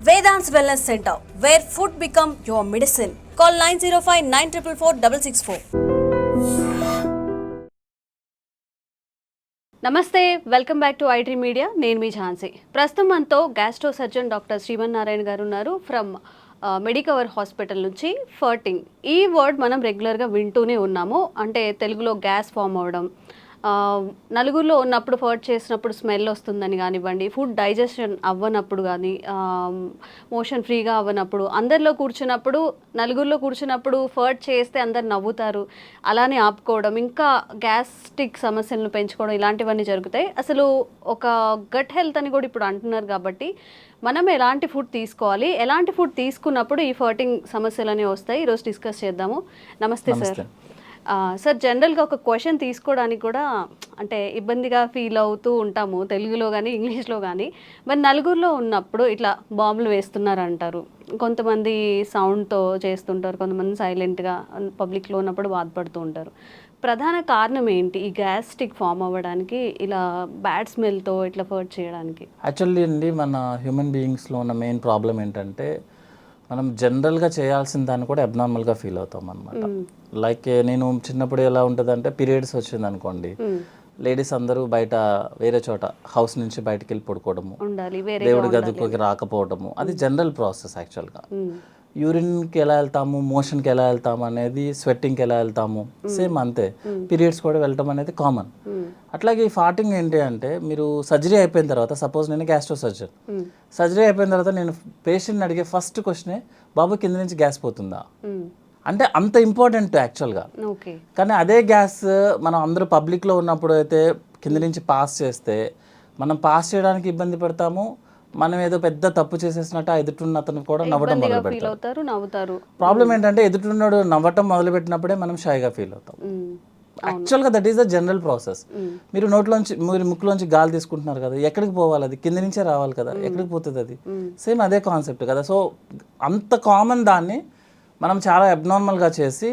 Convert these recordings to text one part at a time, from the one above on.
Vedant's Wellness Center, where food become your medicine. Call 905-944-664. నమస్తే, welcome back to iDream media. నేను మీ ఝాన్సీ. ప్రస్తుతం మనతో gastro surgeon doctor Srimannarayana గారు ఉన్నారు ఫ్రమ్ మెడికవర్ హాస్పిటల్ నుంచి. ఫర్టింగ్ ఈ వర్డ్ మనం రెగ్యులర్గా వింటూనే ఉన్నాము. అంటే తెలుగులో గ్యాస్ ఫామ్ అవ్వడం, నలుగురిలో ఉన్నప్పుడు ఫర్ట్ చేసినప్పుడు స్మెల్ వస్తుందని కానివ్వండి, ఫుడ్ డైజెషన్ అవ్వనప్పుడు కానీ, మోషన్ ఫ్రీగా అవ్వనప్పుడు, అందరిలో కూర్చున్నప్పుడు నలుగురిలో కూర్చున్నప్పుడు ఫర్ట్ చేస్తే అందరు నవ్వుతారు, అలానే ఆపుకోవడం, ఇంకా గ్యాస్ట్రిక్ సమస్యలను పెంచుకోవడం, ఇలాంటివన్నీ జరుగుతాయి. అసలు ఒక గట్ హెల్త్ అని కూడా ఇప్పుడు అంటున్నారు. కాబట్టి మనం ఎలాంటి ఫుడ్ తీసుకోవాలి, ఎలాంటి ఫుడ్ తీసుకున్నప్పుడు ఈ ఫర్టింగ్ సమస్యలు అనేవి వస్తాయి, ఈరోజు డిస్కస్ చేద్దాము. నమస్తే సార్. సార్, జనరల్గా ఒక క్వశ్చన్ తీసుకోవడానికి కూడా అంటే ఇబ్బందిగా ఫీల్ అవుతూ ఉంటాము, తెలుగులో కానీ ఇంగ్లీష్లో కానీ. మరి నలుగురిలో ఉన్నప్పుడు ఇట్లా బాంబులు వేస్తున్నారంటారు, కొంతమంది సౌండ్తో చేస్తుంటారు, కొంతమంది సైలెంట్గా పబ్లిక్లో ఉన్నప్పుడు బాధపడుతూ ఉంటారు. ప్రధాన కారణం ఏంటి ఈ గ్యాస్ట్రిక్ ఫామ్ అవ్వడానికి, ఇలా బ్యాడ్ స్మెల్తో ఇట్లా ఫర్ట్ చేయడానికి? యాక్చువల్లీ అండి, మన హ్యూమన్ బీయింగ్స్లో ఉన్న మెయిన్ ప్రాబ్లం ఏంటంటే మనం జనరల్గా చేయాల్సిన దాన్ని కూడా అబ్నార్మల్గా ఫీల్ అవుతాం అనమాట. లైక్ నేను చిన్నప్పుడు ఎలా ఉంటుందంటే, పీరియడ్స్ వచ్చింది అనుకోండి, లేడీస్ అందరూ బయట వేరే చోట హౌస్ నుంచి బయటకు వెళ్ళి పడుకోవడము, దేవుడి గదికి రాకపోవడము, అది జనరల్ ప్రాసెస్. యాక్చువల్గా యూరిన్కి ఎలా వెళ్తాము, మోషన్కి ఎలా వెళ్తాము అనేది, స్వెట్టింగ్కి ఎలా వెళ్తాము, సేమ్ అంతే. పీరియడ్స్ కూడా వెళ్ళటం అనేది కామన్. అట్లాగే ఈ ఫార్టింగ్ ఏంటి అంటే, మీరు సర్జరీ అయిపోయిన తర్వాత, సపోజ్ నేను గ్యాస్ట్రో సర్జన్, సర్జరీ అయిపోయిన తర్వాత నేను పేషెంట్ని అడిగే ఫస్ట్ క్వశ్చనే, బాబు కింద నుంచి గ్యాస్ పోతుందా అంటే. అంత ఇంపార్టెంట్ యాక్చువల్గా. కానీ అదే గ్యాస్ మనం అందరూ పబ్లిక్లో ఉన్నప్పుడు అయితే కింద నుంచి పాస్ చేస్తే, మనం పాస్ చేయడానికి ఇబ్బంది పడతాము, మనం ఏదో పెద్ద తప్పు చేసేసినట్టు ఎదుటిన్న అతను కూడా నవ్వడం మొదలు పెడతారు. ప్రాబ్లం ఏంటంటే, ఎదుటిన్నాడు నవ్వటం మొదలుపెట్టినప్పుడే మనం షైగా ఫీల్ అవుతాం. యాక్చువల్గా that is the general process. మీరు మీరు ముక్కులోంచి గాలి తీసుకుంటున్నారు కదా, ఎక్కడికి పోవాలి? అది కింద నుంచే రావాలి కదా, ఎక్కడికి పోతుంది అది? సేమ్ అదే కాన్సెప్ట్ కదా. సో అంత కామన్ దాన్ని మనం చాలా అబ్నార్మల్గా చేసి,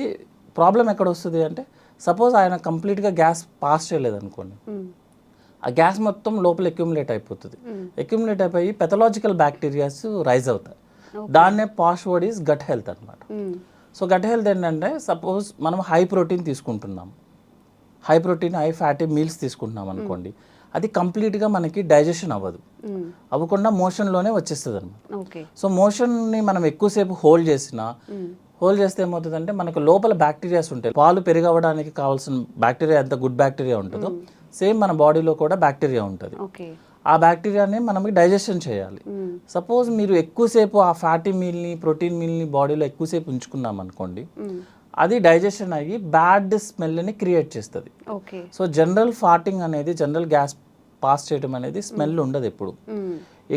ప్రాబ్లం ఎక్కడ వస్తుంది అంటే, సపోజ్ ఆయన కంప్లీట్గా గ్యాస్ పాస్ చేయలేదు అనుకోండి, ఆ గ్యాస్ మొత్తం లోపల అక్యుములేట్ అయిపోతుంది. అక్యుములేట్ అయిపోయి పెథలాజికల్ బ్యాక్టీరియాస్ రైజ్ అవుతాయి. దాన్నే పాష్ వర్డ్ ఈజ్ గట్ హెల్త్ అనమాట. సో గట్ హెల్త్ ఏంటంటే, సపోజ్ మనం హై ప్రోటీన్ తీసుకుంటున్నాం, high protein high fatty meals తీసుకుంటున్నాం అనుకోండి, అది కంప్లీట్గా మనకి డైజెషన్ అవ్వకుండా మోషన్లోనే వచ్చేస్తుంది అనమాట. సో మోషన్ని మనం ఎక్కువసేపు హోల్డ్ చేస్తే ఏమవుతుందంటే, మనకు లోపల బ్యాక్టీరియాస్ ఉంటాయి. పాలు పెరిగవడానికి కావాల్సిన బ్యాక్టీరియా ఎంత గుడ్ బ్యాక్టీరియా ఉంటుందో, సేమ్ మన బాడీలో కూడా బ్యాక్టీరియా ఉంటుంది. ఆ బ్యాక్టీరియాని మనం డైజెషన్ చేయాలి. సపోజ్ మీరు ఎక్కువసేపు ఆ ఫ్యాటీ మీల్ని, ప్రోటీన్ మీల్ని బాడీలో ఎక్కువసేపు ఉంచుకున్నాం అనుకోండి, అది డైజెషన్ అయ్యి బ్యాడ్ స్మెల్ని క్రియేట్ చేస్తుంది. సో జనరల్ ఫార్టింగ్ అనేది, జనరల్ గ్యాస్ పాస్ చేయడం అనేది స్మెల్ ఉండదు ఎప్పుడు.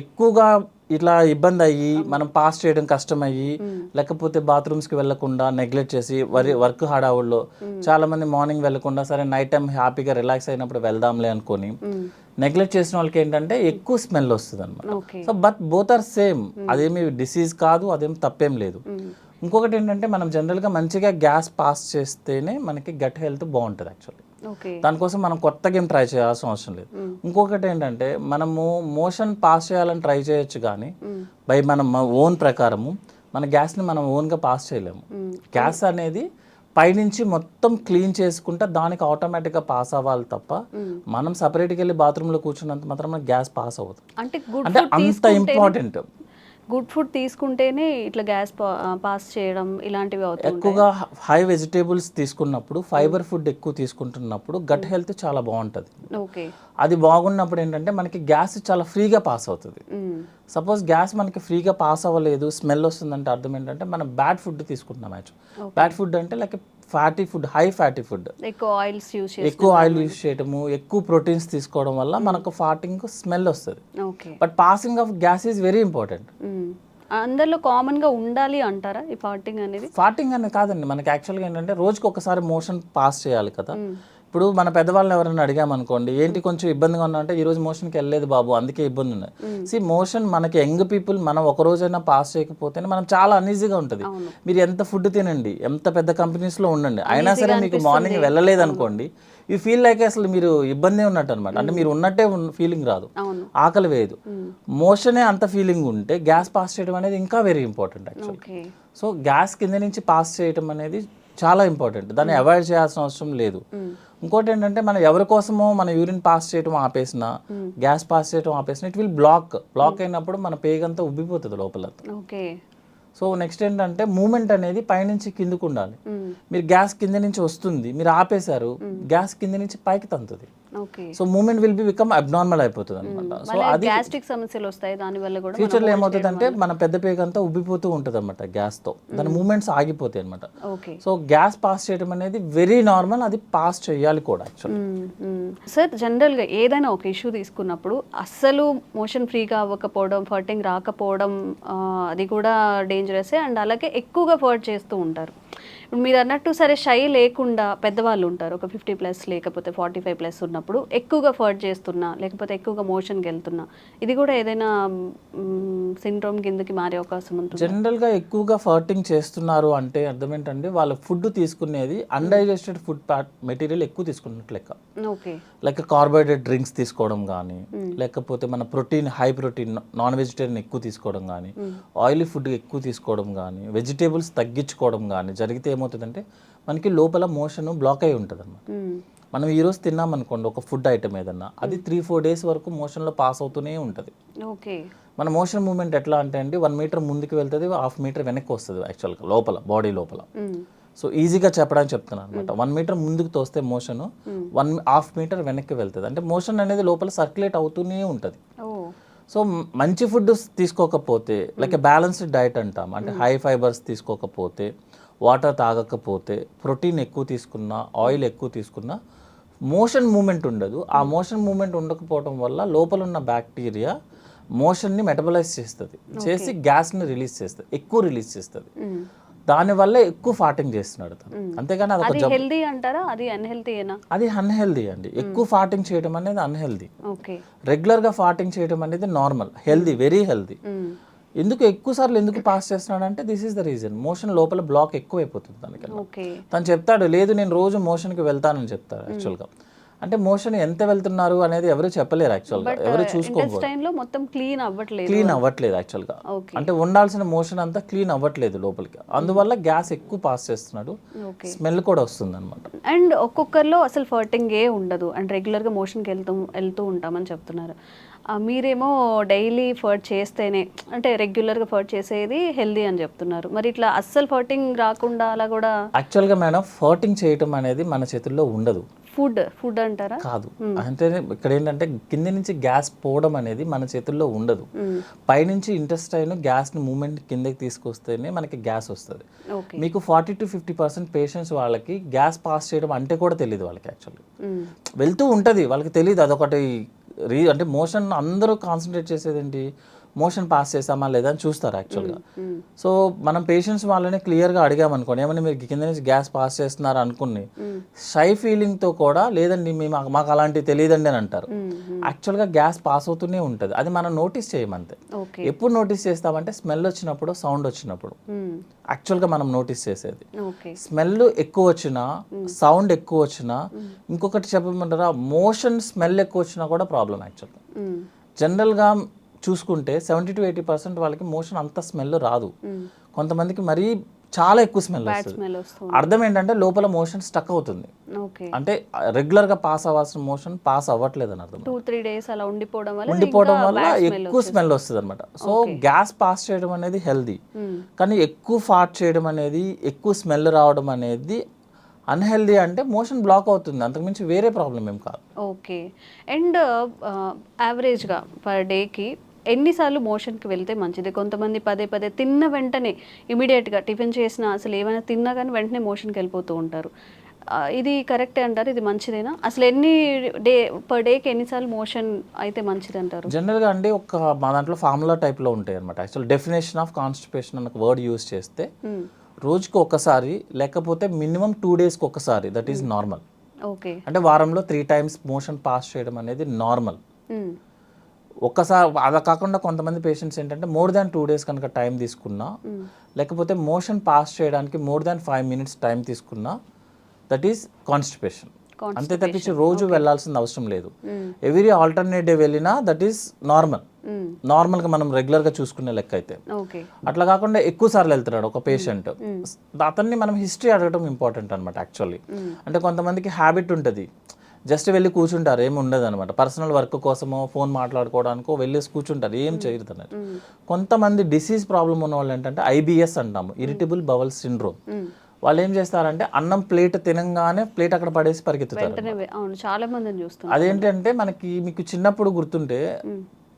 ఎక్కువగా ఇట్లా ఇబ్బంది అయ్యి మనం పాస్ చేయడం కష్టమయ్యి, లేకపోతే బాత్రూమ్స్కి వెళ్లకుండా నెగ్లెక్ట్ చేసి, వర్క్ హడావుల్లో చాలా మంది మార్నింగ్ వెళ్లకుండా, సరే నైట్ టైం హ్యాపీగా రిలాక్స్ అయినప్పుడు వెళ్దాంలే అనుకొని నెగ్లెక్ట్ చేసిన వాళ్ళకి ఏంటంటే ఎక్కువ స్మెల్ వస్తుంది అనమాట. So but both are same. అదేమి డిసీజ్ కాదు, అదేం తప్పేం లేదు. ఇంకొకటి ఏంటంటే, మనం జనరల్గా మంచిగా గ్యాస్ పాస్ చేస్తేనే మనకి గట్ హెల్త్ బాగుంటుంది యాక్చువల్లీ. దానికోసం మనం కొత్తగా ఏం ట్రై చేయాల్సిన అవసరం లేదు. ఇంకొకటి ఏంటంటే, మనము మోషన్ పాస్ చేయాలని ట్రై చేయొచ్చు, కానీ బై మన ఓన్ ప్రకారము మన గ్యాస్ని మనం ఓన్గా పాస్ చేయలేము. గ్యాస్ అనేది పైనుంచి మొత్తం క్లీన్ చేసుకుంటే దానికి ఆటోమేటిక్గా పాస్ అవ్వాలి తప్ప, మనం సపరేట్గా వెళ్ళి బాత్రూంలో కూర్చున్నంత మాత్రం గ్యాస్ పాస్ అవ్వదు. అంటే అంత ఇంపార్టెంట్. గుడ్ ఫుడ్ తీసుకుంటేనే ఇట్లా గ్యాస్ పాస్ చేయడం ఇలాంటివి అవుతాయి. ఎక్కువగా హై వెజిటేబుల్స్ తీసుకున్నప్పుడు, ఫైబర్ ఫుడ్ ఎక్కువ తీసుకుంటున్నప్పుడు గట్ హెల్త్ చాలా బాగుంటుంది. అది బాగున్నప్పుడు ఏంటంటే మనకి గ్యాస్ చాలా ఫ్రీగా పాస్ అవుతుంది. సపోజ్ గ్యాస్ మనకి ఫ్రీగా పాస్ అవ్వలేదు, స్మెల్ వస్తుందంటే అర్థం ఏంటంటే మనం బ్యాడ్ ఫుడ్ తీసుకుంటున్నాం. బ్యాడ్ ఫుడ్ అంటే like fatty food, high fatty food, ఎక్కువ ఆయిల్ యూస్ చేయడము, ఎక్కువ ప్రోటీన్స్ తీసుకోవడం వల్ల మనకు ఫార్టింగ్ స్మెల్ వస్తుంది. But passing of gas is very important. అందరిలో కామన్ గా ఉండాలి అంటారా ఈ ఫార్టింగ్ అనేది? ఫార్టింగ్ అనేది కాదండి, మనకి యాక్చువల్గా ఏంటంటే రోజుకి ఒకసారి మోషన్ పాస్ చేయాలి కదా. ఇప్పుడు మన పెద్దవాళ్ళని ఎవరైనా అడిగామనుకోండి, ఏంటి కొంచెం ఇబ్బందిగా ఉన్నా అంటే, ఈ రోజు మోషన్కి వెళ్ళలేదు బాబు అందుకే ఇబ్బంది ఉన్నది. మోషన్ మనకి యంగ్ పీపుల్ మనం ఒక రోజైనా పాస్ చేయకపోతేనే మనం చాలా అన్ఈజీగా ఉంటుంది. మీరు ఎంత ఫుడ్ తినండి, ఎంత పెద్ద కంపెనీస్లో ఉండండి, అయినా సరే మీకు మార్నింగ్ వెళ్ళలేదు అనుకోండి, యూ ఫీల్ లైక్ అసలు మీరు ఇబ్బంది ఉన్నట్టు అనమాట. అంటే మీరు ఉన్నట్టే ఫీలింగ్ రాదు, ఆకలి వేయదు. మోషనే అంత ఫీలింగ్ ఉంటే గ్యాస్ పాస్ చేయడం అనేది ఇంకా very important actually. So gas కింద నుంచి పాస్ చేయడం అనేది చాలా ఇంపార్టెంట్, దాన్ని అవాయిడ్ చేయాల్సిన అవసరం లేదు. ఇంకోటి ఏంటంటే మనం ఎవరి కోసమో మన యూరిన్ పాస్ చేయడం ఆపేసిన, గ్యాస్ పాస్ చేయడం ఆపేసిన, ఇట్ విల్ బ్లాక్ అయినప్పుడు మన పేగంతా ఉబ్బిపోతుంది లోపల. సో నెక్స్ట్ ఏంటంటే మూమెంట్ అనేది పైనుంచి కిందకు ఉండాలి. మీరు గ్యాస్ కింద నుంచి వస్తుంది, మీరు ఆపేశారు, గ్యాస్ కింద నుంచి పైకి తంతుంది. So moment will be become abnormal అయిపోతుంది అనమాట. సో అది గ్యాస్ట్రిక్ సమస్యలు వస్తాయి దాని వల్ల కూడా. ఫ్యూచర్లో ఏమవుతుంది అంటే మన పెద్ద పేగ అంతా ఉబ్బిపోతూ ఉంటుంది అనమాట గ్యాస్తో, దాని మూమెంట్స్ ఆగిపోతాయి అనమాట. సో గ్యాస్ పాస్ చేయడం అనేది వెరీ నార్మల్, అది పాస్ చేయాలి కూడా యాక్చువల్లీ. సార్ జనరల్గా ఏదైనా ఒక ఇష్యూ తీసుకున్నప్పుడు అస్సలు మోషన్ ఫ్రీగా అవ్వకపోవడం, ఫర్టింగ్ రాకపోవడం అది కూడా డేంజరసే. అండ్ అలాగే ఎక్కువగా ఫర్ట్ చేస్తూ ఉంటారు. ఇప్పుడు మీరు అన్నట్టు సరే షై లేకుండా పెద్దవాళ్ళు ఉంటారు, ఒక 50+ లేకపోతే 45+ ఉన్నప్పుడు ఎక్కువగా ఫర్ట్ చేస్తున్నా లేకపోతే ఎక్కువగా మోషన్కి వెళ్తున్నా, ఇది కూడా ఏదైనా సిండ్రోమ్ కిందకి మారే అవకాశం ఉంటుంది? జనరల్గా ఎక్కువగా ఫర్టింగ్ చేస్తున్నారు అంటే అర్థం ఏంటంటే వాళ్ళు ఫుడ్ తీసుకునేది అన్డైజెస్టెడ్ ఫుడ్ మెటీరియల్ ఎక్కువ తీసుకున్నట్లు లెక్క. లైక్ కార్బోహైడ్రేట్ డ్రింక్స్ తీసుకోవడం కానీ, లేకపోతే మన protein high protein non vegetarian ఎక్కువ తీసుకోవడం కానీ, ఆయిలీ ఫుడ్ ఎక్కువ తీసుకోవడం కానీ, వెజిటేబుల్స్ తగ్గించుకోవడం కానీ జరిగితే ఏమవుతుందంటే మనకి లోపల మోషన్ బ్లాక్ అయి ఉంటుంది అనమాట. మనం ఈరోజు తిన్నాం అనుకోండి ఒక ఫుడ్ ఐటమ్ ఏదన్నా, అది 3-4 డేస్ వరకు మోషన్లో పాస్ అవుతూనే ఉంటుంది. మన మోషన్ మూమెంట్ ఎట్లా అంటే అండి 1 మీటర్ ముందుకు వెళ్తుంది, 1/2 మీటర్ వెనక్కి వస్తుంది యాక్చువల్గా లోపల బాడీ లోపల. సో ఈజీగా చెప్పడానికి చెప్తున్నాను అనమాట. 1 మీటర్ ముందుకు తోస్తే మోషన్ 1/2 మీటర్ వెనక్కి వెళ్తుంది. అంటే మోషన్ అనేది లోపల సర్క్యులేట్ అవుతూనే ఉంటుంది. సో మంచి ఫుడ్ తీసుకోకపోతే, లైక్ బ్యాలెన్స్డ్ డైట్ అంటాం, అంటే హై ఫైబర్స్ తీసుకోకపోతే, వాటర్ తాగకపోతే, ప్రోటీన్ ఎక్కువ తీసుకున్నా, ఆయిల్ ఎక్కువ తీసుకున్నా మోషన్ మూమెంట్ ఉండదు. ఆ మోషన్ మూమెంట్ ఉండకపోవడం వల్ల లోపల ఉన్న బ్యాక్టీరియా మోషన్ని మెటబలైజ్ చేస్తుంది, చేసి గ్యాస్ని రిలీజ్ చేస్తుంది, ఎక్కువ రిలీజ్ చేస్తుంది. దానివల్ల ఎక్కువ ఫార్టింగ్ చేస్తున్నాడు తను. అంతేగాని అది హెల్దీ అంటారా? అది అన్హెల్దీయేనా? అది అన్హెల్దీ అండి. ఎక్కువ ఫార్టింగ్ చేయడం అనేది అన్హెల్దీ. రెగ్యులర్గా ఫార్టింగ్ చేయడం అనేది నార్మల్, హెల్దీ, వెరీ హెల్దీ. ఎందుకు ఎక్కువసార్లు ఎందుకు పాస్ చేస్తున్నాడు అంటే this is the reason, motion లోపల బ్లాక్ ఎక్కువ అయిపోతుంది దానికన్నా. తను చెప్తాడు లేదు నేను రోజు మోషన్కి వెళ్తానని చెప్తాడు యాక్చువల్గా. అంటే మోషన్ ఎంత వెళ్తున్నారు అనేది ఎవరు చెప్పలేరు యాక్చువల్గా, ఎవరు చూసుకోకూడదు. మొత్తం క్లీన్ అవ్వట్లేదు యాక్చువల్గా. అంటే ఉండాల్సిన మోషన్ అంతా క్లీన్ అవ్వట్లేదు లోపలికి, అందువల్ల గ్యాస్ ఎక్కువ పాస్ చేస్తున్నాడు, స్మెల్ కూడా వస్తుంది అనమాట. అండ్ ఒక్కొక్కరిలో అసలు ఫర్టింగ్ ఉండదు, అండ్ రెగ్యులర్గా మోషన్కి వెళ్తూ ఉంటామని చెప్తున్నారు. మీరేమో డైలీ ఫర్ట్ చేస్తేనే, అంటే రెగ్యులర్గా ఫర్ట్ చేసేది హెల్దీ అని చెప్తున్నారు. మరి ఇట్లా అస్సలు ఫర్టింగ్ రాకుండా అలా కూడా? యాక్చువల్గా మేడం ఫర్టింగ్ చేయటం అనేది మన చేతుల్లో ఉండదు. ఫుడ్ అంటారా? కాదు. అంటే ఇక్కడ ఏంటంటే కింద నుంచి గ్యాస్ పోవడం అనేది మన చేతుల్లో ఉండదు. పైనుంచి ఇంటెస్టైన్ గ్యాస్ని మూమెంట్ కిందకి తీసుకొస్తేనే మనకి గ్యాస్ వస్తుంది. మీకు 40-50% పేషెంట్స్ వాళ్ళకి గ్యాస్ పాస్ చేయడం అంటే కూడా తెలియదు వాళ్ళకి. యాక్చువల్లీ వెళ్తూ ఉంటుంది, వాళ్ళకి తెలియదు. అదొకటి అంటే మోషన్ అందరూ కాన్సన్ట్రేట్ చేసేది ఏంటి, మోషన్ పాస్ చేసామా లేదా అని చూస్తారు యాక్చువల్గా. సో మనం పేషెంట్స్ వాళ్ళని క్లియర్గా అడిగామనుకోండి, ఏమన్నా మీరు కింద నుంచి గ్యాస్ పాస్ చేస్తున్నారు అనుకుని షై ఫీలింగ్తో కూడా లేదండి మాకు అలాంటివి తెలియదండి అని అంటారు. యాక్చువల్గా గ్యాస్ పాస్ అవుతూనే ఉంటుంది, అది మనం నోటీస్ చేయమంతే. ఎప్పుడు నోటీస్ చేస్తామంటే స్మెల్ వచ్చినప్పుడు, సౌండ్ వచ్చినప్పుడు యాక్చువల్గా మనం నోటీస్ చేసేది. స్మెల్ ఎక్కువ వచ్చినా, సౌండ్ ఎక్కువ వచ్చినా, ఇంకొకటి చెప్పమంటారా, మోషన్ స్మెల్ ఎక్కువ వచ్చినా కూడా ప్రాబ్లం యాక్చువల్గా. జనరల్గా చూసుకుంటే 70-80% వాళ్ళకి మోషన్ అంత స్మెల్ రాదు. కొంతమందికి మరీ చాలా ఎక్కువ స్మెల్ వస్తుంది. అర్థం ఏంటంటే లోపల మోషన్ స్టక్ అవుతుంది, అంటే రెగ్యులర్గా పాస్ అవ్వాల్సిన మోషన్ పాస్ అవ్వట్లేదు అని అర్థం. 2-3 days అలా ఉండిపోవడం వల్ల ఎక్కువ స్మెల్ వస్తుంది అనమాట. సో గ్యాస్ పాస్ చేయడం అనేది హెల్దీ, కానీ ఎక్కువ ఫార్ట్ చేయడం అనేది, ఎక్కువ స్మెల్ రావడం అనేది అన్హెల్దీ. అంటే మోషన్ బ్లాక్ అవుతుంది, అంతకుమించి వేరే ప్రాబ్లం ఏం కాదు. ఓకే. అండ్ యావరేజ్గా పర్ డేకి ఎన్నిసార్లు మోషన్కి వెళ్తే మంచిది? కొంతమంది పదే తిన్న వెంటనే ఇమీడియట్గా టిఫిన్ చేసినా, అసలు ఏమైనా తిన్నా కానీ వెంటనే మోషన్కి వెళ్ళిపోతూ ఉంటారు. ఇది కరెక్టే అంటారు? ఇది మంచిదేనా? అసలు పర్ డేకి ఎన్నిసార్లు మోషన్ అయితే మంచిది అంటారు? జనరల్గా అండి మా దాంట్లో ఫార్ములా టైప్లో ఉంటాయి అనమాట. యాక్చువల్ డెఫినేషన్ ఆఫ్ కాన్స్టిపేషన్ అన్న వర్డ్ యూజ్ చేస్తే రోజుకి ఒకసారి లేకపోతే మినిమం 2 daysకి ఒకసారి, దట్ ఈస్ నార్మల్. ఓకే. అంటే వారంలో 3 టైమ్స్ మోషన్ పాస్ చేయడం అనేది నార్మల్. ఒక్కసారి అలా కాకుండా కొంతమంది పేషెంట్స్ ఏంటంటే మోర్ దాన్ 2 డేస్ కనుక టైం తీసుకున్నా, లేకపోతే మోషన్ పాస్ చేయడానికి మోర్ దాన్ 5 మినిట్స్ టైం తీసుకున్నా, దట్ ఈస్ కాన్స్టిపేషన్. అంతే తప్పించి రోజు వెళ్ళాల్సిన అవసరం లేదు. ఎవ్రీ ఆల్టర్నేట్ డే వెళ్ళినా దట్ ఈస్ నార్మల్గా మనం రెగ్యులర్గా చూసుకునే లెక్క అయితే. అట్లా కాకుండా ఎక్కువ సార్లు వెళ్తున్నాడు ఒక పేషెంట్, అతన్ని మనం హిస్టరీ అడగడం ఇంపార్టెంట్ అనమాట యాక్చువల్లీ. అంటే కొంతమందికి హ్యాబిట్ ఉంటుంది, జస్ట్ వెళ్ళి కూర్చుంటారు, ఏమి ఉండదు అనమాట. పర్సనల్ వర్క్ కోసమో ఫోన్ మాట్లాడుకోవడానికో వెళ్ళేసి కూర్చుంటారు, ఏం చేయరు అన్నట్టు. కొంతమంది డిసీజ్ ప్రాబ్లం ఉన్న వాళ్ళు ఏంటంటే IBS అంటాము, ఇరిటబుల్ బవల్ సిండ్రోమ్. వాళ్ళు ఏం చేస్తారంటే అన్నం ప్లేట్ తినంగానే ప్లేట్ అక్కడ పడేసి పరిగెత్తుతారు. చాలా మందిని చూస్తాం. అదేంటంటే మీకు చిన్నప్పుడు గుర్తుంటే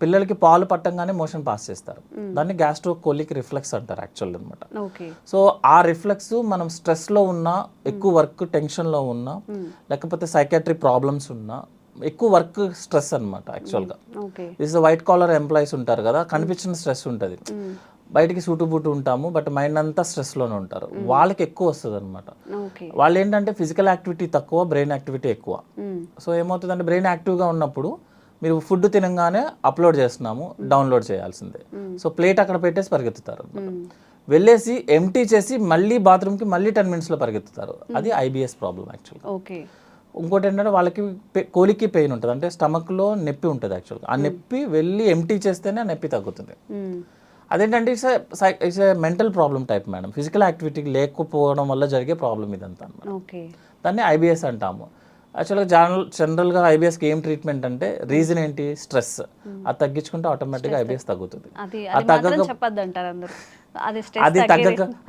పిల్లలకి పాలు పట్టంగానే మోషన్ పాస్ చేస్తారు, దాన్ని గ్యాస్ట్రోకోలిక్ రిఫ్లెక్స్ అంటారు యాక్చువల్ అనమాట. సో ఆ రిఫ్లెక్స్ మనం స్ట్రెస్లో ఉన్నా, ఎక్కువ వర్క్ టెన్షన్లో ఉన్నా, లేకపోతే సైకాట్రిక్ ప్రాబ్లమ్స్ ఉన్నా, ఎక్కువ వర్క్ స్ట్రెస్ అనమాట యాక్చువల్గా. దిస్ వైట్ కాలర్ ఎంప్లాయీస్ ఉంటారు కదా, కనిపించిన స్ట్రెస్ ఉంటుంది, బయటికి సూటుబూటు ఉంటాము, బట్ మైండ్ అంతా స్ట్రెస్లోనే ఉంటారు, వాళ్ళకి ఎక్కువ వస్తుంది అనమాట. వాళ్ళు ఏంటంటే ఫిజికల్ యాక్టివిటీ తక్కువ, బ్రెయిన్ యాక్టివిటీ ఎక్కువ. సో ఏమవుతుందంటే బ్రెయిన్ యాక్టివ్గా ఉన్నప్పుడు మీరు ఫుడ్ తినగానే అప్లోడ్ చేస్తున్నాము, డౌన్లోడ్ చేయాల్సిందే. సో ప్లేట్ అక్కడ పెట్టేసి పరిగెత్తుతారు, వెళ్ళేసి ఎంటీ చేసి మళ్ళీ బాత్రూమ్కి మళ్ళీ 10 మినిట్స్లో పరిగెత్తుతారు. అది IBS ప్రాబ్లం యాక్చువల్గా. ఇంకోటి ఏంటంటే వాళ్ళకి కోలికి పెయిన్ ఉంటుంది, అంటే స్టమక్లో నొప్పి ఉంటుంది యాక్చువల్గా. ఆ నొప్పి వెళ్ళి ఎంటీ చేస్తేనే ఆ నొప్పి తగ్గుతుంది. అదేంటంటే it's a mental problem type madam, physical activity లేకపోవడం వల్ల జరిగే ప్రాబ్లం ఇదంతా అన్నమాట. దాన్ని IBS అంటాము. యాక్చువల్గా జనరల్గా IBSకి ఏం ట్రీట్మెంట్ అంటే రీజన్ ఏంటి, స్ట్రెస్. అది తగ్గించుకుంటే ఆటోమేటిక్గా IBS తగ్గుతుంది.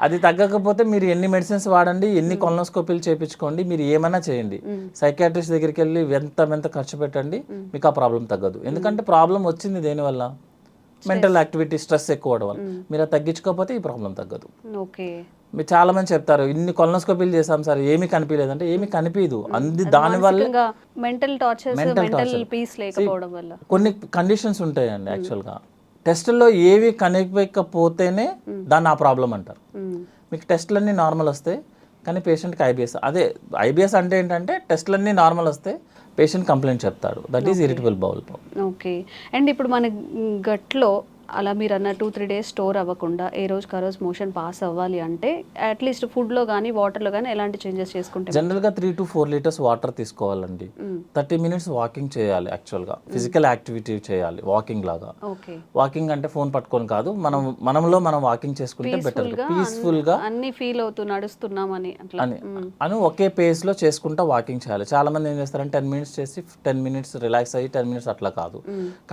అది తగ్గకపోతే మీరు ఎన్ని మెడిసిన్స్ వాడండి, ఎన్ని కొలనోస్కోపీలు చేయించుకోండి, మీరు ఏమైనా చేయండి, సైకాట్రిస్ట్ దగ్గరికి వెళ్ళి ఎంత ఖర్చు పెట్టండి, మీకు ఆ ప్రాబ్లం తగ్గదు. ఎందుకంటే ప్రాబ్లం వచ్చింది దేనివల్ల, మెంటల్ యాక్టివిటీ, స్ట్రెస్ ఎక్కువ అవడం వల్ల. మీరు అది తగ్గించుకోకపోతే ఈ ప్రాబ్లం తగ్గదు. మీరు చాలా మంది చెప్తారు ఇన్ని కొలనోస్కోపీలు చేసాం సార్ ఏమీ కనిపించలేదంటే, ఏమీ కనిపించదు. దానివల్ల కొన్ని కండిషన్స్ ఉంటాయండి యాక్చువల్గా. టెస్టుల్లో ఏవి కనిపించకపోతేనే దాన్ని ఆ ప్రాబ్లం అంటారు. మీకు టెస్టులన్నీ నార్మల్ వస్తాయి కానీ పేషెంట్కి IBS. అదే IBS అంటే ఏంటంటే టెస్టులన్నీ నార్మల్ వస్తే పేషెంట్ కంప్లైంట్ చెప్తాడు, that is irritable bowel problem. Okay. And ఇప్పుడు మన గట్లో అలా మీరు అన్న 2-3 డేస్ స్టోర్ అవ్వకుండా ఏ రోజుకి ఆ రోజు మోషన్ పాస్ అవ్వాలి అంటే అట్లీస్ట్ ఫుడ్లో కానీ వాటర్లో కానీ ఎలాంటి చేంజెస్ చేసుకుంటే? జనరల్గా 3 to 4 లీటర్స్ వాటర్ తీసుకోవాలండి. 30 మినిట్స్ వాకింగ్ చేయాలి యాక్చువల్గా, ఫిజికల్ యాక్టివిటీ చేయాలి వాకింగ్ లాగా. వాకింగ్ అంటే ఫోన్ పట్టుకొని కాదు, మనం వాకింగ్ చేసుకుంటే బెటర్, పీస్ఫుల్గా అన్ని ఫీల్ అవుతూ నడుస్తున్నామని అని ఒకే పేస్లో చేసుకుంటా వాకింగ్ చేయాలి. చాలా మంది ఏం చేస్తారంటే 10 మినిట్స్ చేసి 10 మినిట్స్ రిలాక్స్ అయ్యి 10 మినిట్స్ అట్లా కాదు,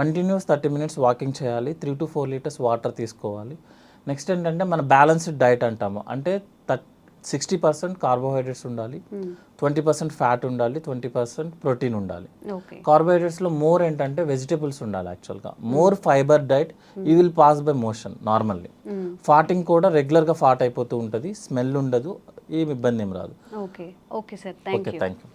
కంటిన్యూస్ 30 మినిట్స్ వాకింగ్ చేయాలి, 3 to 4 లీటర్స్ వాటర్ తీసుకోవాలి. నెక్స్ట్ ఏంటంటే మన బ్యాలెన్స్డ్ డైట్ అంటాము, అంటే 60% కార్బోహైడ్రేట్స్ ఉండాలి, 20% ఫ్యాట్ ఉండాలి, 20% ప్రోటీన్ ఉండాలి. కార్బోహైడ్రేట్స్లో మోర్ ఏంటంటే వెజిటేబుల్స్ ఉండాలి యాక్చువల్గా, more fibre diet, you will pass by motion normally. ఫాటింగ్ కూడా రెగ్యులర్గా ఫాట్ అయిపోతూ ఉంటుంది, స్మెల్ ఉండదు, ఏమి ఇబ్బంది ఏం రాదు. Okay sir, thank you.